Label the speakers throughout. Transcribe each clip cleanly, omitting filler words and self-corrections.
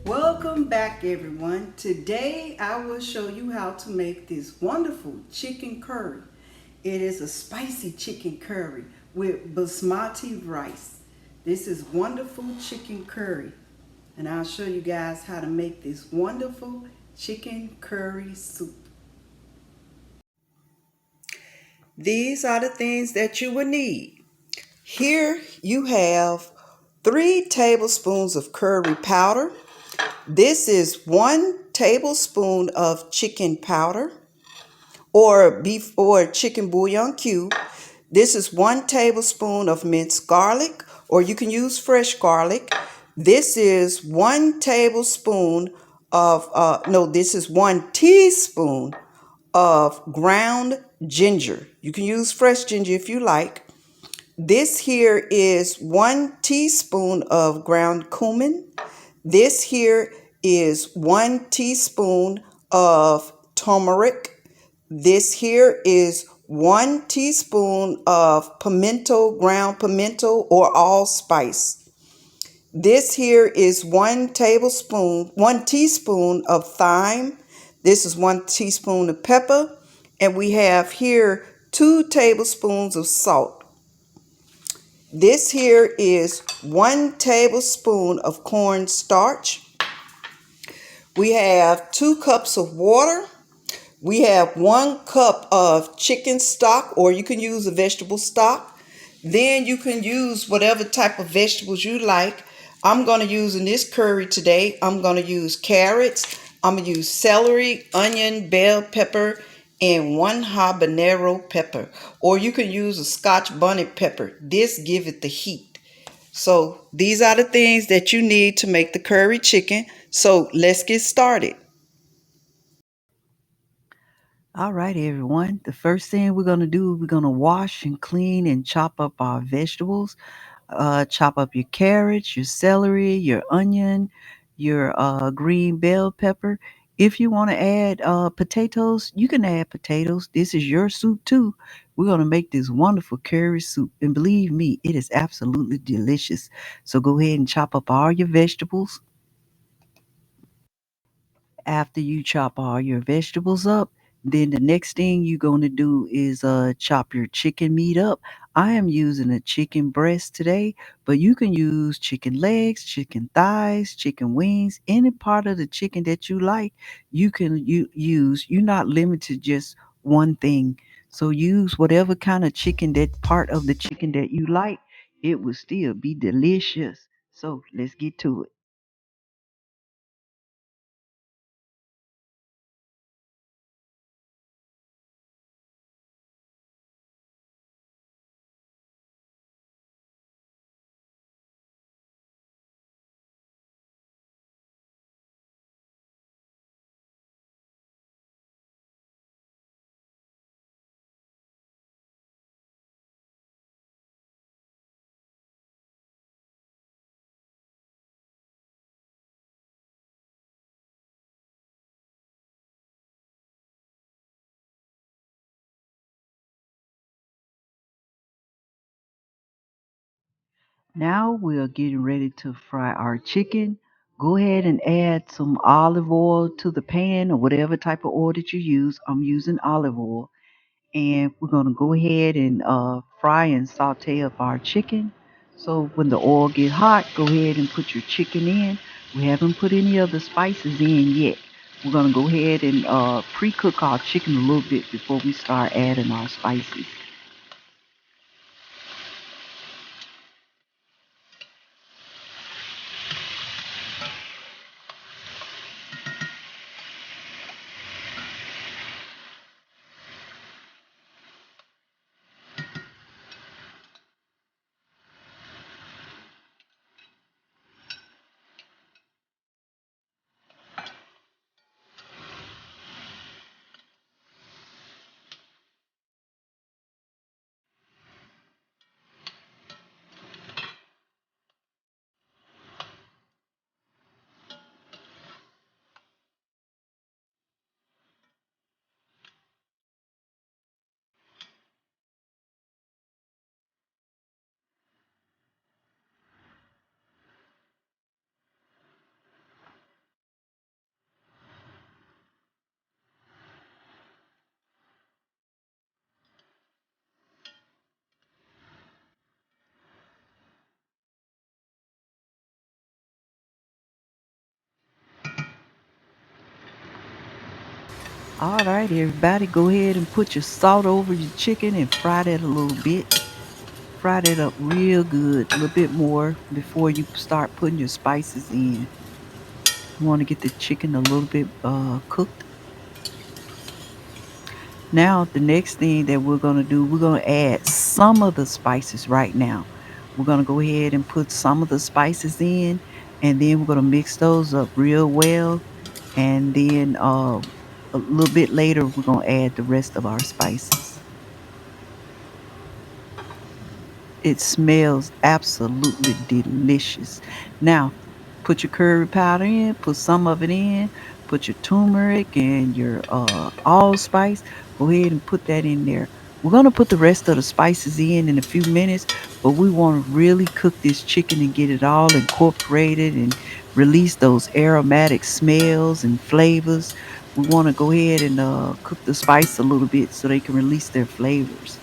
Speaker 1: Welcome back, everyone. Today I will show you how to make this wonderful chicken curry. It is a spicy chicken curry with basmati rice. This is wonderful chicken curry, and I'll show you guys how to make this wonderful chicken curry soup. These are the things that you will need. Here you have 3 tablespoons of curry powder. This is 1 tablespoon of chicken powder or beef or chicken bouillon cube. This is 1 tablespoon of minced garlic, or you can use fresh garlic. This is 1 tablespoon of, this is 1 teaspoon of ground ginger. You can use fresh ginger if you like. This here is 1 teaspoon of ground cumin. This here is 1 teaspoon of turmeric. This here is 1 teaspoon of pimento, ground pimento or allspice. This here is 1 teaspoon of thyme. This is 1 teaspoon of pepper. And we have here 2 tablespoons of salt. This here is 1 tablespoon of cornstarch. We have 2 cups of water. We have 1 cup of chicken stock, or you can use a vegetable stock. Then you can use whatever type of vegetables you like. I'm going to use in this curry today, I'm going to use carrots. I'm going to use celery, onion, bell pepper, and 1 habanero pepper. Or you can use a Scotch bonnet pepper. This gives it the heat. So these are the things that you need to make the curry chicken. So let's get started. All right, everyone. The first thing we're going to do, we're going to wash and clean and chop up our vegetables. Chop up your carrots, your celery, your onion, your green bell pepper. If you want to add potatoes, you can add potatoes. This is your soup too. We're going to make this wonderful curry soup. And believe me, it is absolutely delicious. So go ahead and chop up all your vegetables. After you chop all your vegetables up, then the next thing you're going to do is chop your chicken meat up. I am using a chicken breast today, but you can use chicken legs, chicken thighs, chicken wings, any part of the chicken that you like. You use. You're not limited to just one thing. So use whatever kind of chicken, that part of the chicken that you like. It will still be delicious. So let's get to it. Now we are getting ready to fry our chicken. Go ahead and add some olive oil to the pan or whatever type of oil that you use. I'm using olive oil. And we're going to go ahead and fry and saute up our chicken. So when the oil gets hot, go ahead and put your chicken in. We haven't put any of the spices in yet. We're going to go ahead and pre-cook our chicken a little bit before we start adding our spices. All right, everybody, go ahead and put your salt over your chicken and fry that a little bit. Fry that up real good, a little bit more before you start putting your spices in. You want to get the chicken a little bit cooked. Now, the next thing that we're going to do, we're going to add some of the spices right now. We're going to go ahead and put some of the spices in, and then we're going to mix those up real well. And then a little bit later, we're going to add the rest of our spices. It smells absolutely delicious. Now, put your curry powder in, put some of it in, put your turmeric and your allspice. Go ahead and put that in there. We're going to put the rest of the spices in a few minutes, but we want to really cook this chicken and get it all incorporated and release those aromatic smells and flavors. We want to go ahead and cook the spice a little bit so they can release their flavors.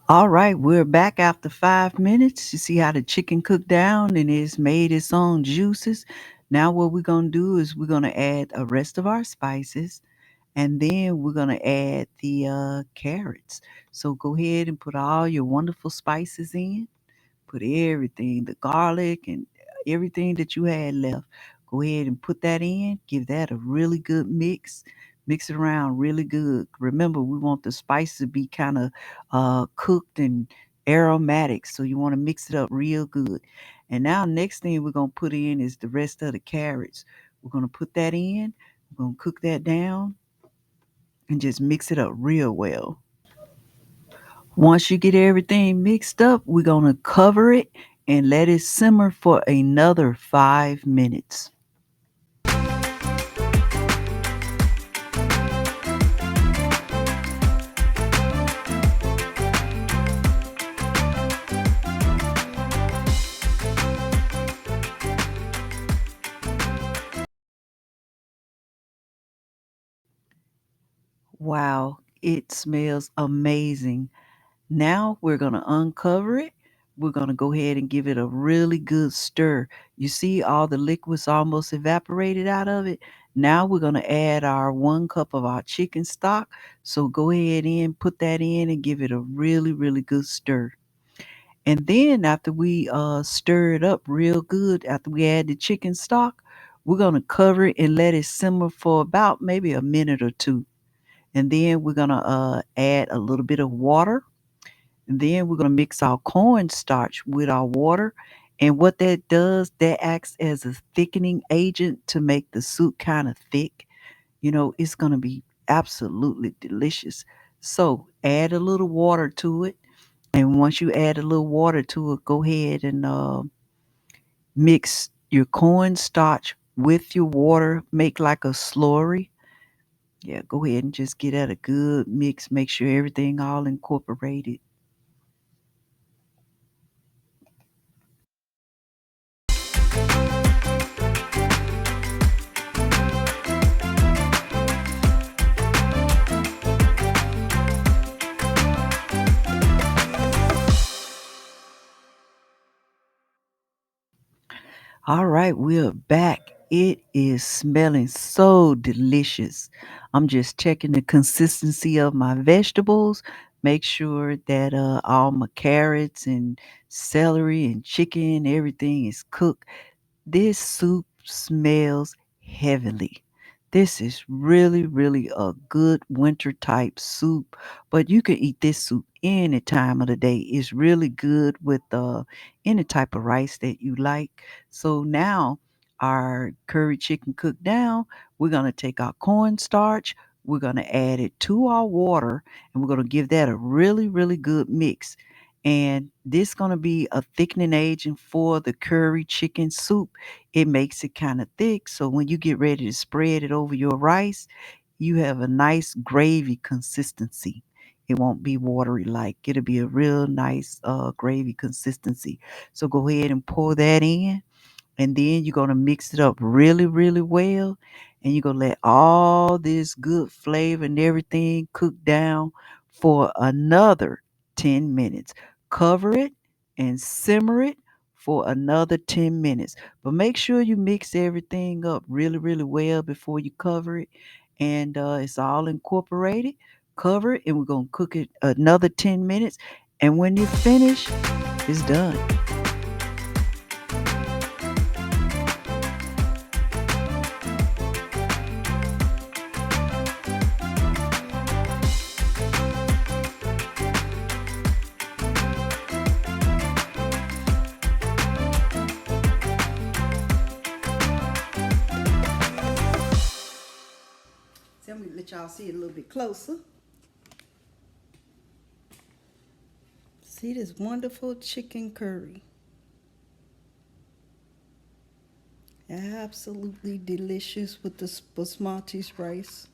Speaker 1: All right, we're back after 5 minutes. You see how the chicken cooked down and it's made its own juices. Now what we're gonna do is we're gonna add the rest of our spices, and then we're gonna add the carrots. So go ahead and put all your wonderful spices in. Put everything, the garlic and everything that you had left. Go ahead and put that in. Give that a really good mix. Mix it around really good. Remember, we want the spices to be kind of cooked and aromatic. So you want to mix it up real good. And now, next thing we're going to put in is the rest of the carrots. We're going to put that in. We're going to cook that down and just mix it up real well. Once you get everything mixed up, we're going to cover it and let it simmer for another 5 minutes. Wow, it smells amazing. Now we're going to uncover it. We're going to go ahead and give it a really good stir. You see all the liquids almost evaporated out of it. Now we're going to add our 1 cup of our chicken stock. So go ahead and put that in and give it a really, really good stir. And then after we stir it up real good, after we add the chicken stock, we're going to cover it and let it simmer for about maybe a minute or two. And then we're going to add a little bit of water. And then we're going to mix our cornstarch with our water. And what that does, that acts as a thickening agent to make the soup kind of thick. You know, it's going to be absolutely delicious. So add a little water to it. And once you add a little water to it, go ahead and mix your cornstarch with your water, make like a slurry. Yeah, go ahead and just get at a good mix. Make sure everything all incorporated. All right, we're back. It is smelling so delicious. I'm just checking the consistency of my vegetables. Make sure that all my carrots and celery and chicken, everything is cooked. This soup smells heavenly. This is really, really a good winter type soup, but you can eat this soup any time of the day. It's really good with any type of rice that you like. So now our curry chicken cooked down, we're going to take our cornstarch, we're going to add it to our water, and we're going to give that a really, really good mix. And this going to be a thickening agent for the curry chicken soup. It makes it kind of thick, so when you get ready to spread it over your rice, you have a nice gravy consistency. It won't be watery like. It'll be a real nice gravy consistency. So go ahead and pour that in, and then you're going to mix it up really, really well. And you're going to let all this good flavor and everything cook down for another 10 minutes. Cover it and simmer it for another 10 minutes. But make sure you mix everything up really, really well before you cover it. And it's all incorporated. Cover it, and we're going to cook it another 10 minutes. And when you finish, it's done. So let me let y'all see it a little bit closer. See this wonderful chicken curry. Absolutely delicious with the basmati rice.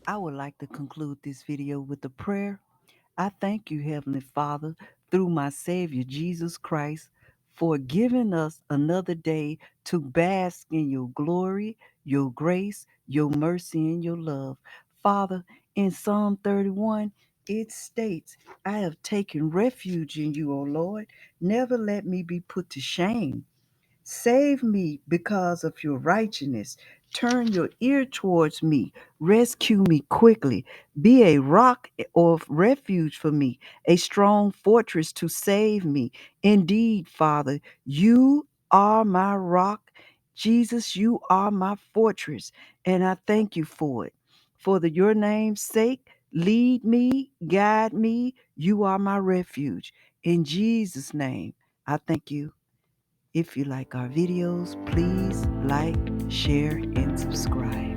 Speaker 1: I would like to conclude this video with a prayer. I thank you, Heavenly Father, through my Savior Jesus Christ, for giving us another day to bask in your glory, your grace, your mercy, and your love. Father, in Psalm 31, it states, I have taken refuge in you, O Lord. Never let me be put to shame. Save me because of your righteousness. Turn your ear towards me. Rescue me quickly. Be a rock of refuge for me, a strong fortress to save me. Indeed, Father, you are my rock. Jesus, you are my fortress, and I thank you for it. Your name's sake, lead me, guide me. You are my refuge. In Jesus' name, I thank you. If you like our videos, please like, share, and subscribe.